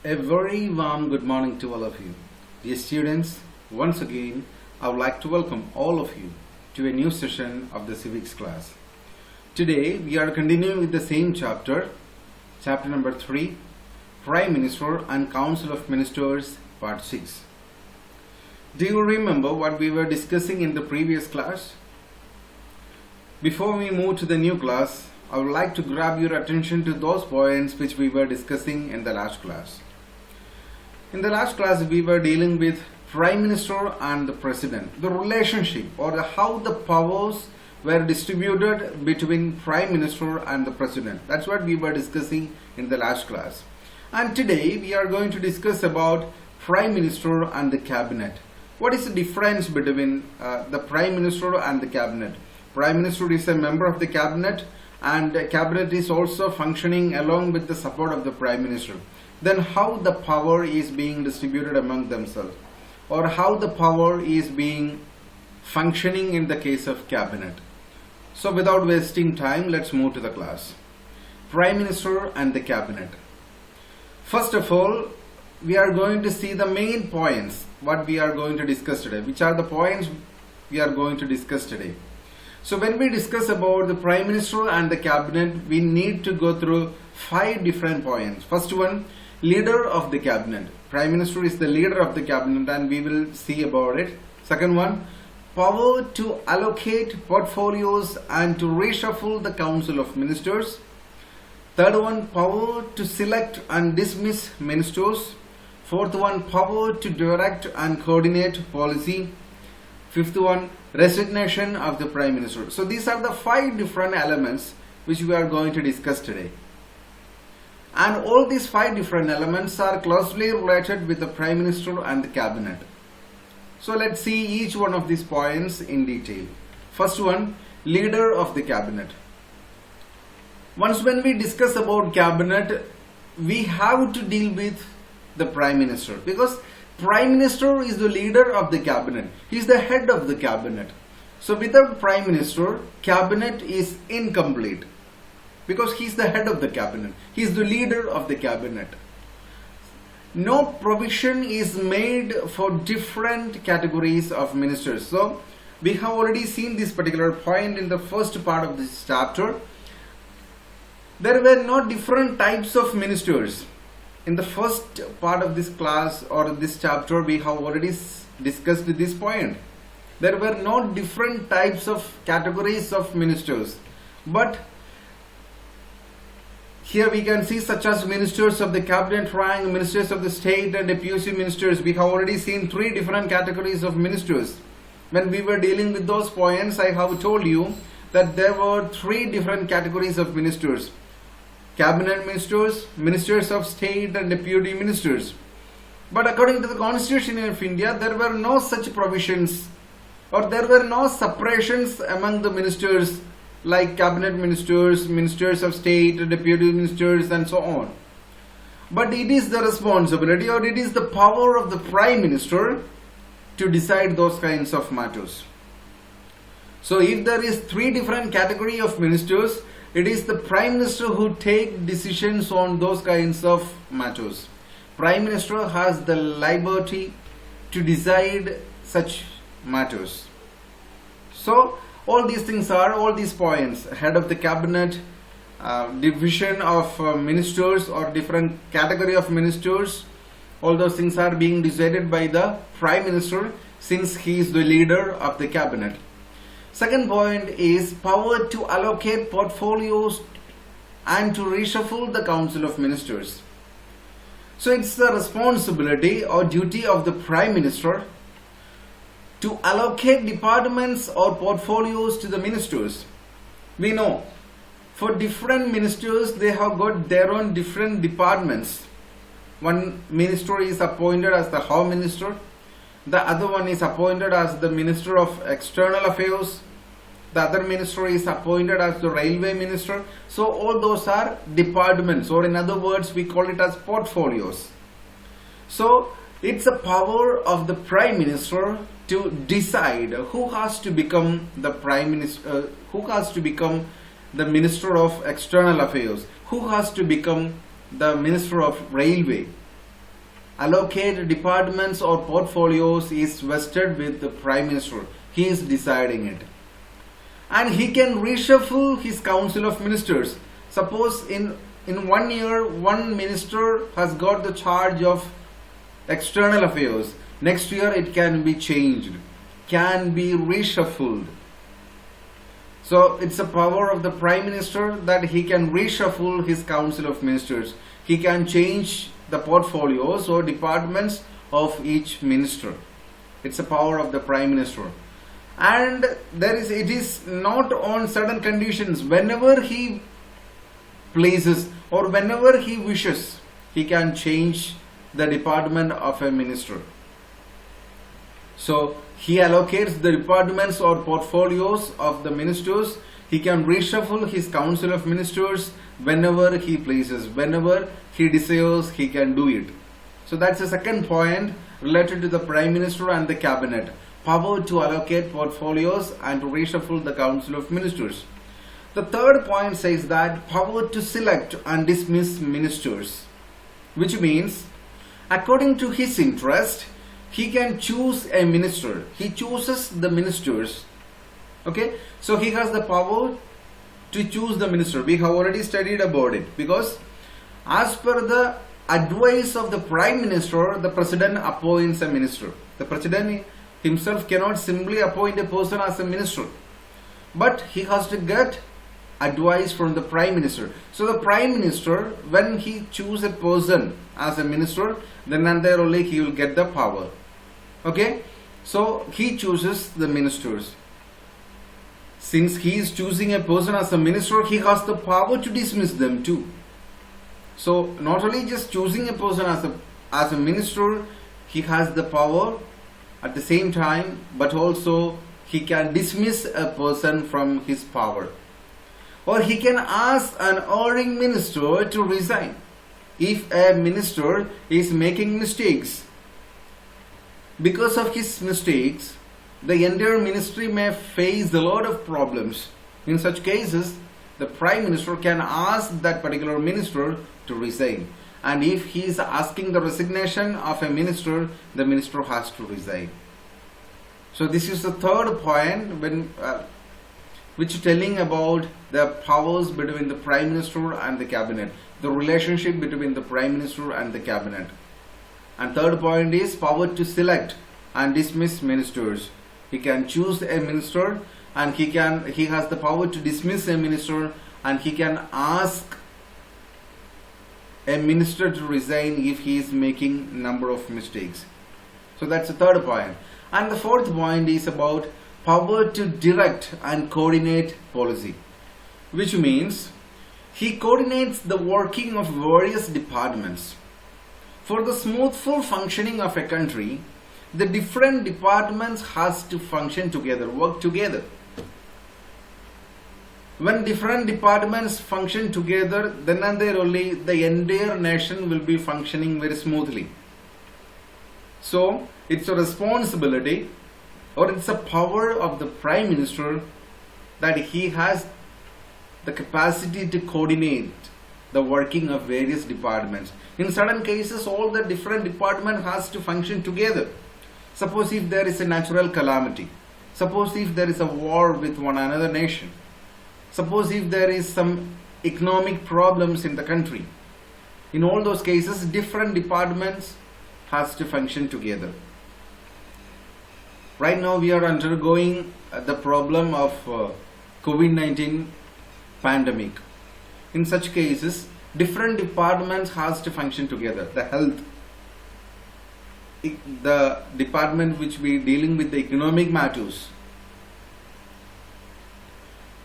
A very warm good morning to all of you. Dear students, once again, I would like to welcome all of you to a new session of the Civics class. Today, we are continuing with the same chapter number 3, Prime Minister and Council of Ministers, Part 6. Do you remember what we were discussing in the previous class? Before we move to the new class, I would like to grab your attention to those points which we were discussing in the last class. In the last class, we were dealing with Prime Minister and the President, the relationship or how the powers were distributed between Prime Minister and the President. That's what we were discussing in the last class. And today, we are going to discuss about Prime Minister and the Cabinet. What is the difference between the Prime Minister and the Cabinet? Prime Minister is a member of the Cabinet, and the Cabinet is also functioning along with the support of the Prime Minister. Then how the power is being distributed among themselves, or how the power is being functioning in the case of Cabinet. So without wasting time, let's move to the class. Prime Minister and the Cabinet. First of all, we are going to see the main points what we are going to discuss today. Which are the points we are going to discuss today? So when we discuss about the Prime Minister and the Cabinet, we need to go through 5 different points. First one, leader of the Cabinet. Prime Minister is the leader of the Cabinet, and we will see about it. Second one, power to allocate portfolios and to reshuffle the Council of Ministers. Third one, power to select and dismiss ministers. Fourth one, power to direct and coordinate policy. Fifth one, resignation of the Prime Minister. So these are the 5 different elements which we are going to discuss today. And all these 5 different elements are closely related with the Prime Minister and the Cabinet. So let's see each one of these points in detail. First one, leader of the Cabinet. Once when we discuss about Cabinet, we have to deal with the Prime Minister, because Prime Minister is the leader of the Cabinet. He is the head of the Cabinet. So without Prime Minister, Cabinet is incomplete, because he is the head of the Cabinet. He is the leader of the Cabinet. No provision is made for different categories of ministers. So we have already seen this particular point in the first part of this chapter. There were no different types of ministers. In the first part of this class or this chapter, we have already discussed this point. There were no different types of categories of ministers. But here we can see such as ministers of the cabinet rank, ministers of the state and deputy ministers. We have already seen 3 different categories of ministers. When we were dealing with those points, I have told you that there were 3 different categories of ministers. Cabinet ministers, ministers of state and deputy ministers. But according to the Constitution of India, there were no such provisions, or there were no separations among the ministers like cabinet ministers, ministers of state, deputy ministers and so on. But it is the responsibility, or it is the power of the Prime Minister to decide those kinds of matters. So if there is 3 different categories of ministers, it is the Prime Minister who take decisions on those kinds of matters. Prime Minister has the liberty to decide such matters. So all these things are, all these points, head of the Cabinet, division of ministers or different category of ministers, all those things are being decided by the Prime Minister, since he is the leader of the Cabinet. Second point is power to allocate portfolios and to reshuffle the Council of Ministers. So it's the responsibility or duty of the Prime Minister to allocate departments or portfolios to the ministers. We know for different ministers, they have got their own different departments. One minister is appointed as the Home Minister. The other one is appointed as the Minister of External Affairs. The other minister is appointed as the Railway Minister. So all those are departments, or in other words, we call it as portfolios. So it's a power of the Prime Minister to decide who has to become the Prime Minister, who has to become the Minister of External Affairs, who has to become the Minister of Railway. allocate departments or portfolios is vested with the Prime Minister. He is deciding it. And he can reshuffle his Council of Ministers. Suppose in 1 year, one minister has got the charge of external affairs. Next year it can be changed, can be reshuffled. So it's a power of the Prime Minister that he can reshuffle his Council of Ministers. He can change the portfolios or departments of each minister. It's a power of the Prime Minister. And it is not on certain conditions. Whenever he pleases or whenever he wishes, he can change the department of a minister. So he allocates the departments or portfolios of the ministers. He can reshuffle his Council of Ministers whenever he pleases. Whenever he desires, he can do it. So that's the second point related to the Prime Minister and the Cabinet. Power to allocate portfolios and to reshuffle the Council of Ministers. The third point says that power to select and dismiss ministers, which means according to his interest, he can choose a minister. He chooses the ministers. Okay, so he has the power to choose the minister. We have already studied about it, because as per the advice of the Prime Minister, the President appoints a minister. The President himself cannot simply appoint a person as a minister, but he has to get advice from the Prime Minister. So the Prime Minister, when he chooses a person as a minister, then and there only he will get the power. Okay, so he chooses the ministers. Since he is choosing a person as a minister, he has the power to dismiss them too. So not only just choosing a person as a minister, he has the power at the same time, but also he can dismiss a person from his power. Or he can ask an erring minister to resign. If a minister is making mistakes, because of his mistakes, the entire ministry may face a lot of problems. In such cases, the Prime Minister can ask that particular minister to resign. And if he is asking the resignation of a minister, the minister has to resign. So this is the third point which is telling about the powers between the Prime Minister and the Cabinet, the relationship between the Prime Minister and the Cabinet. And third point is power to select and dismiss ministers. He can choose a minister, and he has the power to dismiss a minister, and he can ask a minister to resign if he is making number of mistakes. So that's the third point. And the fourth point is about power to direct and coordinate policy, which means he coordinates the working of various departments. For the smoothful functioning of a country, the different departments has to function together, work together. When different departments function together, then and there only the entire nation will be functioning very smoothly. So it's a responsibility, or it's a power of the Prime Minister, that he has the capacity to coordinate the working of various departments. In certain cases, all the different departments has to function together. Suppose if there is a natural calamity, suppose if there is a war with one another nation, suppose if there is some economic problems in the country, in all those cases, different departments has to function together. Right now we are undergoing the problem of COVID-19 pandemic. In such cases, different departments has to function together. The health, the department which we dealing with the economic matters,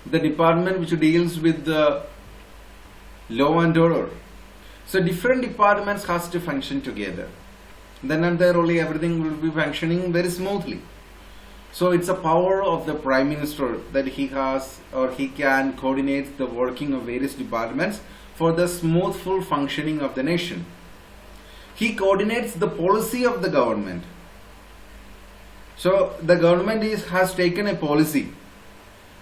the department which deals with the law and order. So different departments has to function together. Then and there only everything will be functioning very smoothly. So it's a power of the Prime Minister that he has, or he can coordinate the working of various departments for the smoothful functioning of the nation. He coordinates the policy of the government. So the government has taken a policy,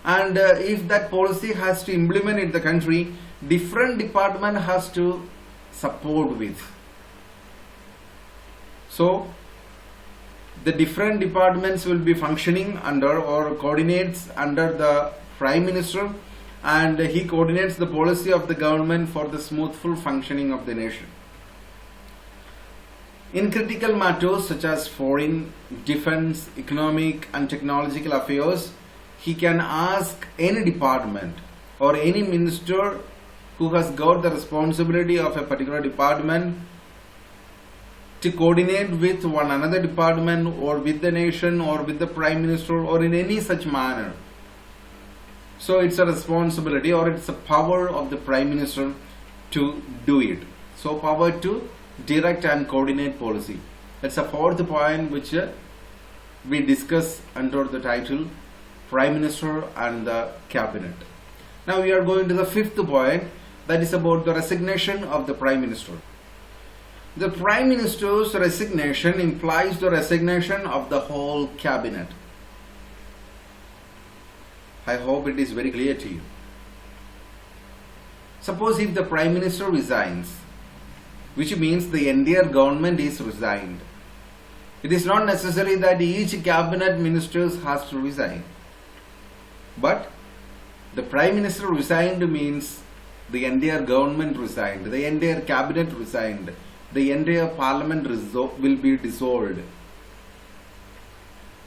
and if that policy has to implement in the country, different department has to support with. So the different departments will be functioning under or coordinates under the Prime Minister, and he coordinates the policy of the government for the smoothful functioning of the nation. In critical matters such as foreign, defense, economic and technological affairs, he can ask any department or any minister who has got the responsibility of a particular department to coordinate with one another department or with the nation or with the Prime Minister or in any such manner. So it's a responsibility or it's a power of the Prime Minister to do it. So power to direct and coordinate policy. That's a fourth point which we discuss under the title Prime Minister and the Cabinet. Now we are going to the fifth point, that is about the resignation of the Prime Minister. The Prime Minister's resignation implies the resignation of the whole cabinet. I hope it is very clear to you. Suppose if the Prime Minister resigns, which means the entire government is resigned. It is not necessary that each cabinet minister has to resign. But the Prime Minister resigned means the entire government resigned, the entire cabinet resigned, the entire parliament will be dissolved.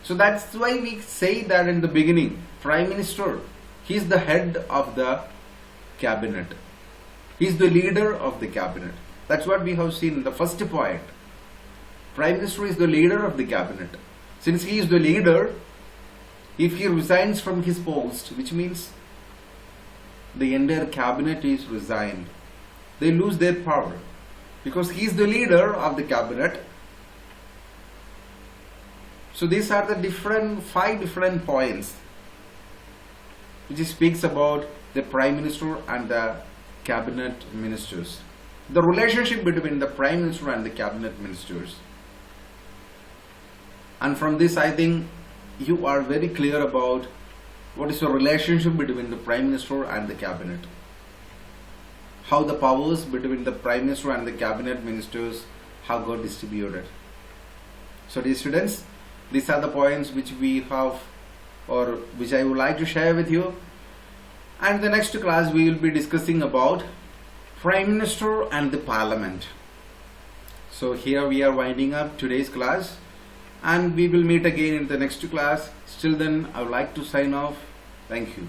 So that's why we say that in the beginning, Prime Minister, he is the head of the cabinet. He is the leader of the cabinet. That's what we have seen in the first point. Prime Minister is the leader of the cabinet. Since he is the leader, if he resigns from his post, which means the entire cabinet is resigned, they lose their power because he is the leader of the cabinet. So these are the five different points which speaks about the Prime Minister and the cabinet ministers. The relationship between the Prime Minister and the cabinet ministers. And from this I think you are very clear about what is the relationship between the Prime Minister and the cabinet. How the powers between the Prime Minister and the cabinet ministers have got distributed. So dear students, these are the points which we have or which I would like to share with you. And the next class we will be discussing about Prime Minister and the Parliament. So here we are winding up today's class and we will meet again in the next class. Till then I would like to sign off. Thank you.